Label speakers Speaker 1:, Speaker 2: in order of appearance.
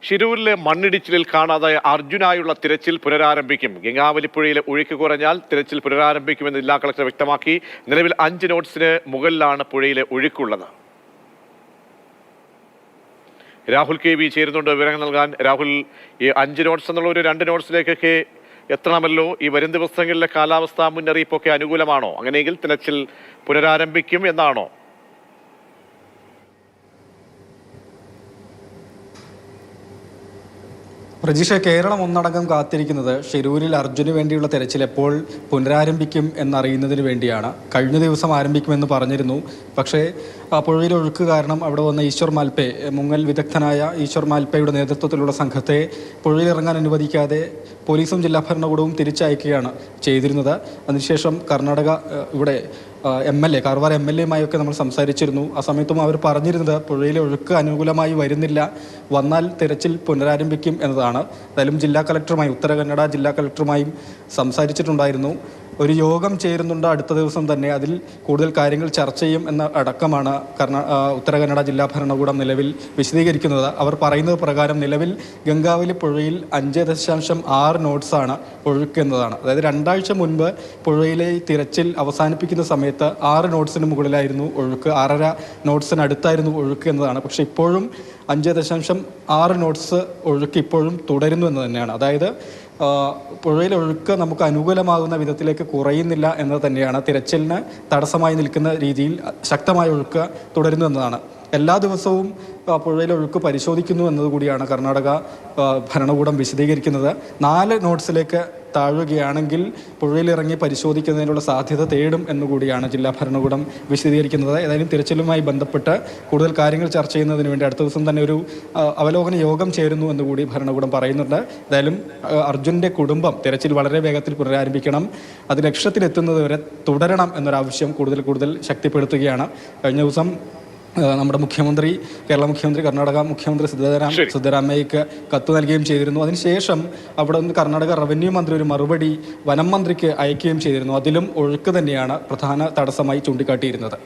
Speaker 1: ഷിരൂരിലെ മണ്ണിടിച്ചിലിൽ കാണാതായ അർജുനായുള്ള തിരച്ചിൽ പുനരാരംഭിക്കും. ഗംഗാവലിപ്പുഴയിലെ ഒഴുക്ക് കുറഞ്ഞാൽ തിരച്ചിൽ പുനരാരംഭിക്കുമെന്ന് ജില്ലാ കളക്ടർ വ്യക്തമാക്കി. നിലവിൽ 5 നോട്ട്സിന് മുകളിലാണ് പുഴയിലെ ഒഴുക്കുള്ളത്. രാഹുൽ KV ചേരുന്നുണ്ട് വിവരങ്ങൾ നൽകാൻ. രാഹുൽ, ഈ 5 നോട്ട്സ് എന്നുള്ള ഒരു 2 നോട്ട്സിലേക്കൊക്കെ എത്തണമല്ലോ. ഈ വരും ദിവസങ്ങളിലെ കാലാവസ്ഥാ മുന്നറിയിപ്പൊക്കെ അനുകൂലമാണോ? അങ്ങനെയെങ്കിൽ തിരച്ചിൽ പുനരാരംഭിക്കും എന്നാണോ?
Speaker 2: പ്രജീഷ, കേരളം ഒന്നടങ്കം കാത്തിരിക്കുന്നത് ഷിരൂരിൽ അർജുന് വേണ്ടിയുള്ള തെരച്ചിൽ എപ്പോൾ പുനരാരംഭിക്കും എന്നറിയുന്നതിന് വേണ്ടിയാണ്. കഴിഞ്ഞ ദിവസം ആരംഭിക്കുമെന്ന് പറഞ്ഞിരുന്നു. പക്ഷേ പുഴയിലെ ഒഴുക്ക് കാരണം അവിടെ വന്ന ഈശ്വർ മാൽപ്പെ, മുങ്ങൽ വിദഗ്ധനായ ഈശ്വർ മാൽപ്പയുടെ നേതൃത്വത്തിലുള്ള സംഘത്തെ പുഴയിലിറങ്ങാൻ അനുവദിക്കാതെ പോലീസും ജില്ലാ ഭരണകൂടവും തിരിച്ചയക്കുകയാണ് ചെയ്തിരുന്നത്. അതിനുശേഷം കർണാടക ഇവിടെ MLA, കാർവാർ MLAയുമായൊക്കെ നമ്മൾ സംസാരിച്ചിരുന്നു. ആ സമയത്തും അവർ പറഞ്ഞിരുന്നത് പുഴയിലെ ഒഴുക്ക് അനുകൂലമായി വരുന്നില്ല, വന്നാൽ തിരച്ചിൽ പുനരാരംഭിക്കും എന്നതാണ്. എന്തായാലും ജില്ലാ കളക്ടറുമായി, ഉത്തര കന്നഡ ജില്ലാ കളക്ടറുമായും സംസാരിച്ചിട്ടുണ്ടായിരുന്നു. ഒരു യോഗം ചേരുന്നുണ്ട് അടുത്ത ദിവസം തന്നെ. അതിൽ കൂടുതൽ കാര്യങ്ങൾ ചർച്ച ചെയ്യും എന്ന അടക്കമാണ് ഉത്തര കന്നഡ ജില്ലാ ഭരണകൂടം നിലവിൽ വിശദീകരിക്കുന്നത്. അവർ പറയുന്നത് പ്രകാരം നിലവിൽ ഗംഗാവലി പുഴയിൽ 5.6 നോട്ട്സാണ് ഒഴുക്ക് എന്നതാണ്. അതായത് 2 ആഴ്ച മുൻപ് പുഴയിലെ തിരച്ചിൽ അവസാനിപ്പിക്കുന്ന സമയത്ത് 6 നോട്ട്സിന് മുകളിലായിരുന്നു ഒഴുക്ക്, 6.5 നോട്ട്സിനടുത്തായിരുന്നു ഒഴുക്ക് എന്നതാണ്. പക്ഷേ ഇപ്പോഴും 5.6 നോട്ട്സ് ഒഴുക്ക് ഇപ്പോഴും തുടരുന്നു എന്ന് തന്നെയാണ്. അതായത് പുഴയിലെ ഒഴുക്ക് നമുക്ക് അനുകൂലമാകുന്ന വിധത്തിലേക്ക് കുറയുന്നില്ല എന്നത് തന്നെയാണ്. തിരച്ചിലിന് തടസ്സമായി നിൽക്കുന്ന രീതിയിൽ ശക്തമായ ഒഴുക്ക് തുടരുന്നു എന്നതാണ്. എല്ലാ ദിവസവും പുഴയിലെ ഒഴുക്ക് പരിശോധിക്കുന്നു എന്നതുകൂടിയാണ് കർണാടക ഭരണകൂടം വിശദീകരിക്കുന്നത്. 4 നോട്ട്സിലേക്ക് താഴുകയാണെങ്കിൽ പുഴയിലിറങ്ങി പരിശോധിക്കുന്നതിനുള്ള സാധ്യത തേടും എന്നുകൂടിയാണ് ജില്ലാ ഭരണകൂടം വിശദീകരിക്കുന്നത്. ഏതായാലും തിരച്ചിലുമായി ബന്ധപ്പെട്ട് കൂടുതൽ കാര്യങ്ങൾ ചർച്ച ചെയ്യുന്നതിന് വേണ്ടി അടുത്ത ദിവസം തന്നെ ഒരു അവലോകന യോഗം ചേരുന്നു എന്നുകൂടി ഭരണകൂടം പറയുന്നുണ്ട്. ഏതായാലും അർജുൻ്റെ കുടുംബം തിരച്ചിൽ വളരെ വേഗത്തിൽ പുനരാരംഭിക്കണം, അത് ലക്ഷ്യത്തിലെത്തുന്നത് വരെ തുടരണം എന്നൊരാവശ്യം കൂടുതൽ ശക്തിപ്പെടുത്തുകയാണ്. കഴിഞ്ഞ ദിവസം നമ്മുടെ മുഖ്യമന്ത്രി, കേരള മുഖ്യമന്ത്രി, കർണാടക മുഖ്യമന്ത്രി സിദ്ധരാമയ്യക്ക് കത്ത് നൽകുകയും ചെയ്തിരുന്നു. അതിനുശേഷം അവിടെ നിന്ന് കർണാടക റവന്യൂ മന്ത്രി ഒരു മറുപടി വനം മന്ത്രിക്ക് അയക്കുകയും ചെയ്തിരുന്നു. അതിലും ഒഴുക്ക് തന്നെയാണ് പ്രധാന തടസ്സമായി ചൂണ്ടിക്കാട്ടിയിരുന്നത്.